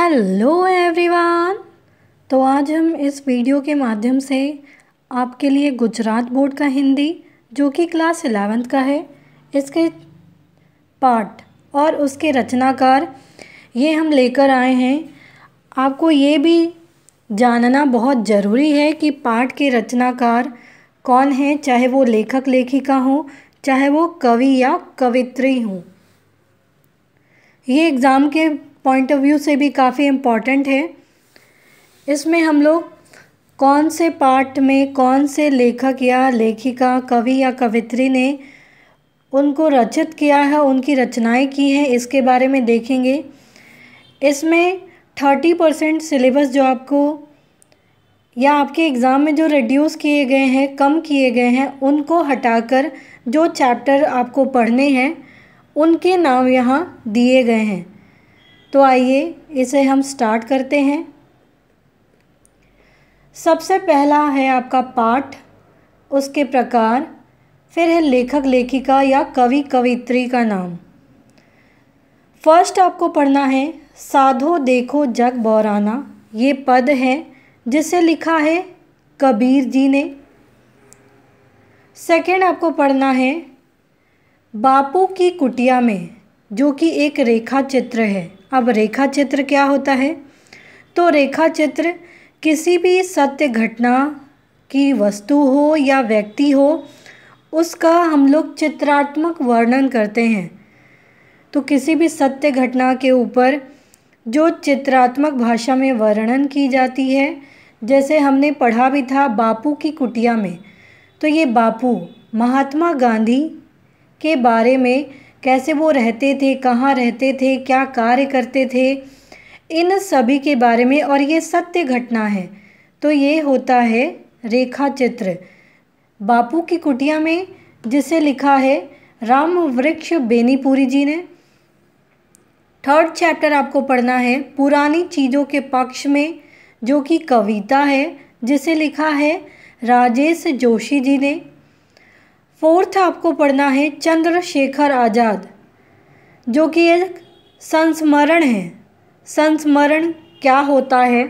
Hello everyone. तो आज हम इस वीडियो के माध्यम से आपके लिए गुजरात बोर्ड का हिंदी जो कि क्लास 11th का है, इसके पाठ और उसके रचनाकार ये हम लेकर आए हैं। आपको ये भी जानना बहुत ज़रूरी है कि पाठ के रचनाकार कौन हैं, चाहे वो लेखक लेखिका हो, चाहे वो कवि या कवित्री हों। ये एग्ज़ाम के पॉइंट ऑफ व्यू से भी काफ़ी इम्पॉर्टेंट है। इसमें हम लोग कौन से पाठ में कौन से लेखक या लेखिका, कवि या कवित्री ने उनको रचित किया है, उनकी रचनाएं की हैं, इसके बारे में देखेंगे। इसमें 30% सिलेबस जो आपको या आपके एग्ज़ाम में जो रिड्यूस किए गए हैं, कम किए गए हैं, उनको हटाकर जो चैप्टर आपको पढ़ने हैं उनके नाम यहाँ दिए गए हैं। तो आइए इसे हम स्टार्ट करते हैं। सबसे पहला है आपका पाठ, उसके प्रकार, फिर है लेखक लेखिका या कवि कवित्री का नाम। फर्स्ट आपको पढ़ना है साधो देखो जग बौराना। ये पद है जिसे लिखा है कबीर जी ने। सेकंड आपको पढ़ना है बापू की कुटिया में, जो कि एक रेखा चित्र है। अब रेखा चित्र क्या होता है? तो रेखा चित्र किसी भी सत्य घटना की वस्तु हो या व्यक्ति हो, उसका हम लोग चित्रात्मक वर्णन करते हैं। तो किसी भी सत्य घटना के ऊपर जो चित्रात्मक भाषा में वर्णन की जाती है, जैसे हमने पढ़ा भी था बापू की कुटिया में। तो ये बापू महात्मा गांधी के बारे में, कैसे वो रहते थे, कहाँ रहते थे, क्या कार्य करते थे, इन सभी के बारे में, और ये सत्य घटना है। तो ये होता है रेखा चित्र बापू की कुटिया में, जिसे लिखा है राम वृक्ष बेनीपुरी जी ने। थर्ड चैप्टर आपको पढ़ना है पुरानी चीज़ों के पक्ष में, जो कि कविता है, जिसे लिखा है राजेश जोशी जी ने। फोर्थ आपको पढ़ना है चंद्रशेखर आज़ाद, जो कि एक संस्मरण है। संस्मरण क्या होता है?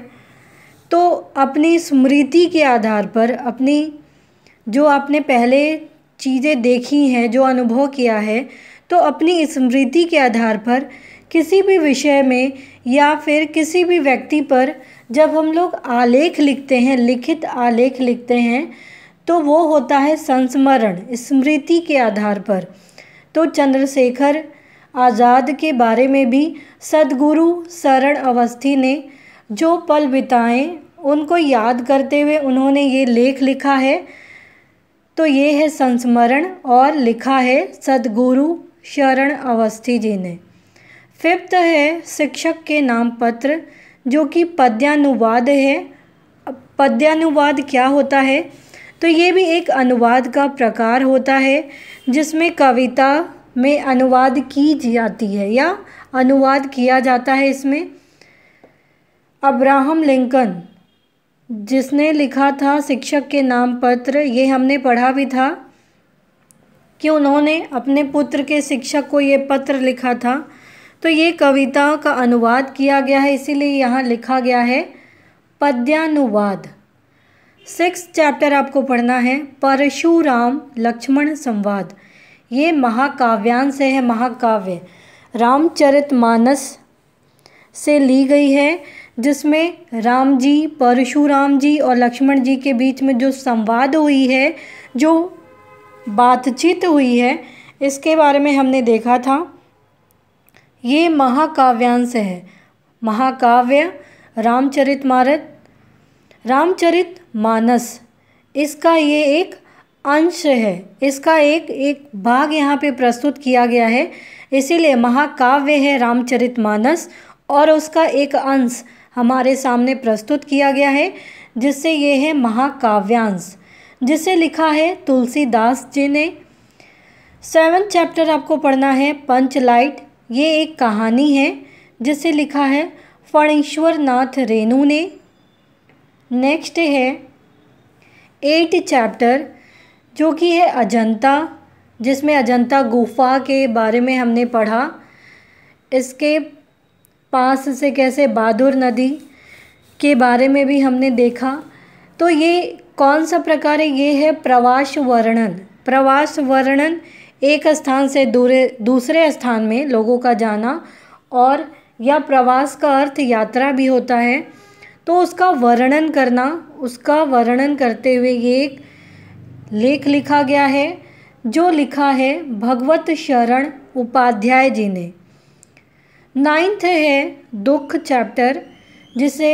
तो अपनी स्मृति के आधार पर, अपनी जो आपने पहले चीज़ें देखी हैं, जो अनुभव किया है, तो अपनी स्मृति के आधार पर किसी भी विषय में या फिर किसी भी व्यक्ति पर जब हम लोग आलेख लिखते हैं, लिखित आलेख लिखते हैं, तो वो होता है संस्मरण, स्मृति के आधार पर। तो चंद्रशेखर आज़ाद के बारे में भी सद्गुरु शरण अवस्थी ने जो पल बिताए, उनको याद करते हुए उन्होंने ये लेख लिखा है। तो ये है संस्मरण और लिखा है सद्गुरु शरण अवस्थी जी ने। फिफ्थ है शिक्षक के नाम पत्र, जो कि पद्यानुवाद है। पद्यानुवाद क्या होता है? तो ये भी एक अनुवाद का प्रकार होता है, जिसमें कविता में अनुवाद की जाती है या अनुवाद किया जाता है। इसमें अब्राहम लिंकन, जिसने लिखा था शिक्षक के नाम पत्र, ये हमने पढ़ा भी था कि उन्होंने अपने पुत्र के शिक्षक को ये पत्र लिखा था। तो ये कविता का अनुवाद किया गया है, इसीलिए यहाँ लिखा गया है पद्यानुवाद। 6th चैप्टर आपको पढ़ना है परशुराम लक्ष्मण संवाद। ये महाकाव्यांश है, महाकाव्य रामचरितमानस से ली गई है, जिसमें राम जी, परशुराम जी और लक्ष्मण जी के बीच में जो संवाद हुई है, जो बातचीत हुई है, इसके बारे में हमने देखा था। ये महाकाव्यांश है, महाकाव्य रामचरितमानस, इसका ये एक अंश है, इसका एक भाग यहाँ पे प्रस्तुत किया गया है, इसीलिए महाकाव्य है रामचरितमानस, और उसका एक अंश हमारे सामने प्रस्तुत किया गया है, जिससे ये है महाकाव्यांश, जिसे लिखा है तुलसीदास जी ने। 7th चैप्टर आपको पढ़ना है पंचलाइट। ये एक कहानी है, जिसे लिखा है फणीश्वर नाथ रेणु ने। नेक्स्ट है 8th चैप्टर, जो कि है अजंता, जिसमें अजंता गुफा के बारे में हमने पढ़ा। इसके पास से कैसे बहादुर नदी के बारे में भी हमने देखा। तो ये कौन सा प्रकार है? ये है प्रवास वर्णन। प्रवास वर्णन एक स्थान से दूसरे स्थान में लोगों का जाना, और या प्रवास का अर्थ यात्रा भी होता है। तो उसका वर्णन करना, उसका वर्णन करते हुए ये एक लेख लिखा गया है, जो लिखा है भगवत शरण उपाध्याय जी ने। 9th है दुख चैप्टर, जिसे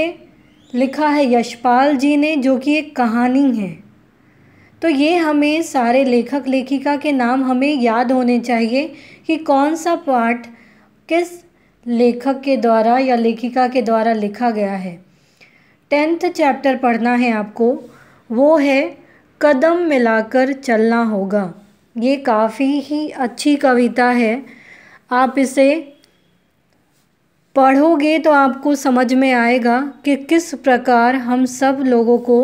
लिखा है यशपाल जी ने, जो कि एक कहानी है। तो ये हमें सारे लेखक लेखिका के नाम हमें याद होने चाहिए कि कौन सा पाठ किस लेखक के द्वारा या लेखिका के द्वारा लिखा गया है। 10th चैप्टर पढ़ना है आपको, वो है कदम मिलाकर चलना होगा। ये काफ़ी ही अच्छी कविता है। आप इसे पढ़ोगे तो आपको समझ में आएगा कि किस प्रकार हम सब लोगों को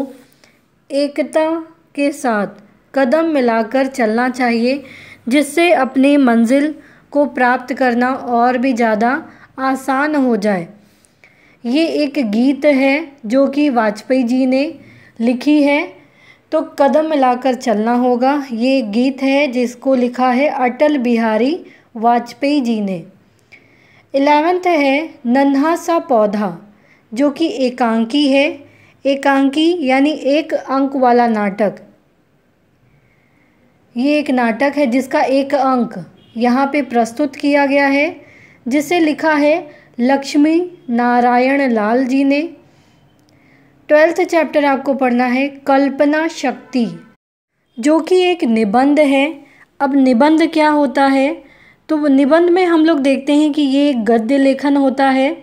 एकता के साथ कदम मिलाकर चलना चाहिए, जिससे अपनी मंजिल को प्राप्त करना और भी ज़्यादा आसान हो जाए। ये एक गीत है जो कि वाजपेयी जी ने लिखी है। तो कदम मिलाकर चलना होगा, ये गीत है जिसको लिखा है अटल बिहारी वाजपेयी जी ने। 11th है नन्हा सा पौधा, जो कि एकांकी है। एकांकी यानी एक अंक वाला नाटक। ये एक नाटक है जिसका एक अंक यहाँ पे प्रस्तुत किया गया है, जिसे लिखा है लक्ष्मी नारायण लाल जी ने। 12th चैप्टर आपको पढ़ना है कल्पना शक्ति, जो कि एक निबंध है। अब निबंध क्या होता है? तो निबंध में हम लोग देखते हैं कि ये एक गद्य लेखन होता है,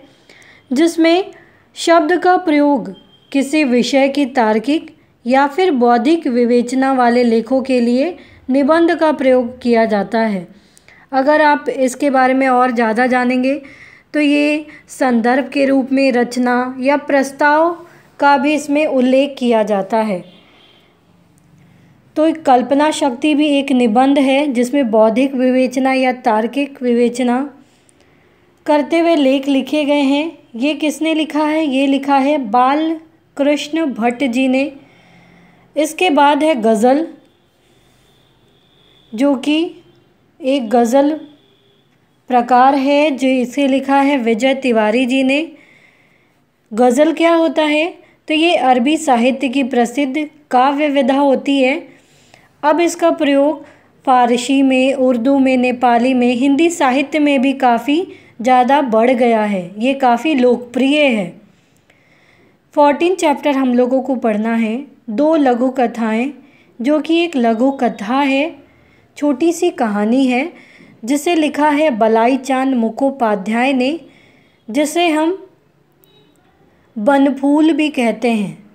जिसमें शब्द का प्रयोग किसी विषय की तार्किक या फिर बौद्धिक विवेचना वाले लेखों के लिए निबंध का प्रयोग किया जाता है। अगर आप इसके बारे में और ज़्यादा जानेंगे तो ये संदर्भ के रूप में रचना या प्रस्ताव का भी इसमें उल्लेख किया जाता है। तो कल्पना शक्ति भी एक निबंध है जिसमें बौद्धिक विवेचना या तार्किक विवेचना करते हुए लेख लिखे गए हैं। ये किसने लिखा है? ये लिखा है बाल कृष्ण भट्ट जी ने। इसके बाद है गज़ल, जो कि एक गज़ल प्रकार है, जो इसे लिखा है विजय तिवारी जी ने। गज़ल क्या होता है? तो ये अरबी साहित्य की प्रसिद्ध काव्य विधा होती है। अब इसका प्रयोग फारसी में, उर्दू में, नेपाली में, हिंदी साहित्य में भी काफ़ी ज़्यादा बढ़ गया है। ये काफ़ी लोकप्रिय है। 14 चैप्टर हम लोगों को पढ़ना है दो लघु कथाएँ, जो कि एक लघु कथा है, छोटी सी कहानी है, जिसे लिखा है बलाई चांद मुखोपाध्याय ने, जिसे हम बनफूल भी कहते हैं।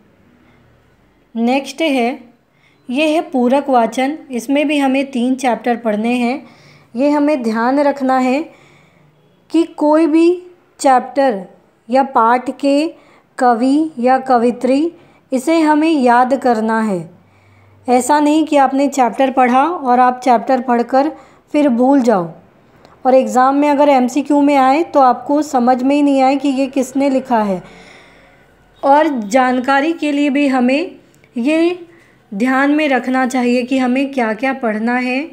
नेक्स्ट है, ये है पूरक वाचन। इसमें भी हमें 3 चैप्टर पढ़ने हैं। ये हमें ध्यान रखना है कि कोई भी चैप्टर या पाठ के कवि या कवित्री, इसे हमें याद करना है। ऐसा नहीं कि आपने चैप्टर पढ़ा और आप चैप्टर पढ़कर फिर भूल जाओ, और एग्ज़ाम में अगर MCQ में आए तो आपको समझ में ही नहीं आए कि ये किसने लिखा है। और जानकारी के लिए भी हमें ये ध्यान में रखना चाहिए कि हमें क्या क्या पढ़ना है,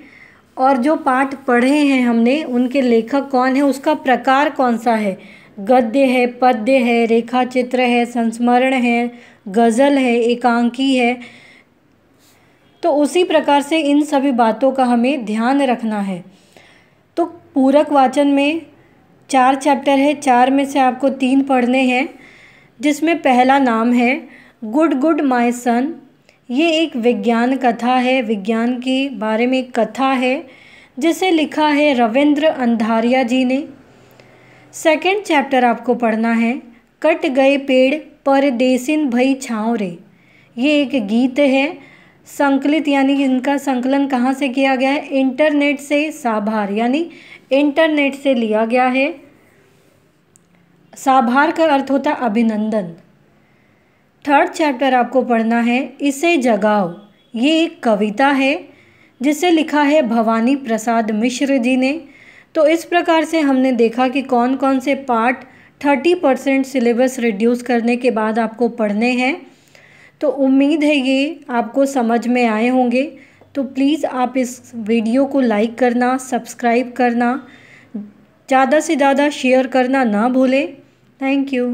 और जो पाठ पढ़े हैं हमने उनके लेखक कौन है, उसका प्रकार कौन सा है। गद्य है, पद्य है, रेखा चित्र है, संस्मरण है, गज़ल है, एकांकी है। तो उसी प्रकार से इन सभी बातों का हमें ध्यान रखना है। तो पूरक वाचन में 4 चैप्टर है, 4 में से आपको 3 पढ़ने हैं, जिसमें पहला नाम है गुड गुड माय सन। ये एक विज्ञान कथा है, विज्ञान के बारे में एक कथा है, जिसे लिखा है रविंद्र अंधारिया जी ने। 2nd चैप्टर आपको पढ़ना है कट गए पेड़ परदेसिन भई छाँव रे। ये एक गीत है, संकलित यानी कि इनका संकलन कहाँ से किया गया है? इंटरनेट से। साभार यानी इंटरनेट से लिया गया है। साभार का अर्थ होता है अभिनंदन। 3rd चैप्टर आपको पढ़ना है इसे जगाओ। ये एक कविता है, जिसे लिखा है भवानी प्रसाद मिश्र जी ने। तो इस प्रकार से हमने देखा कि कौन कौन से पाठ 30% सिलेबस रिड्यूस करने के बाद आपको पढ़ने हैं। तो उम्मीद है ये आपको समझ में आए होंगे। तो प्लीज़ आप इस वीडियो को लाइक करना, सब्सक्राइब करना, ज़्यादा से ज़्यादा शेयर करना ना भूलें। Thank you.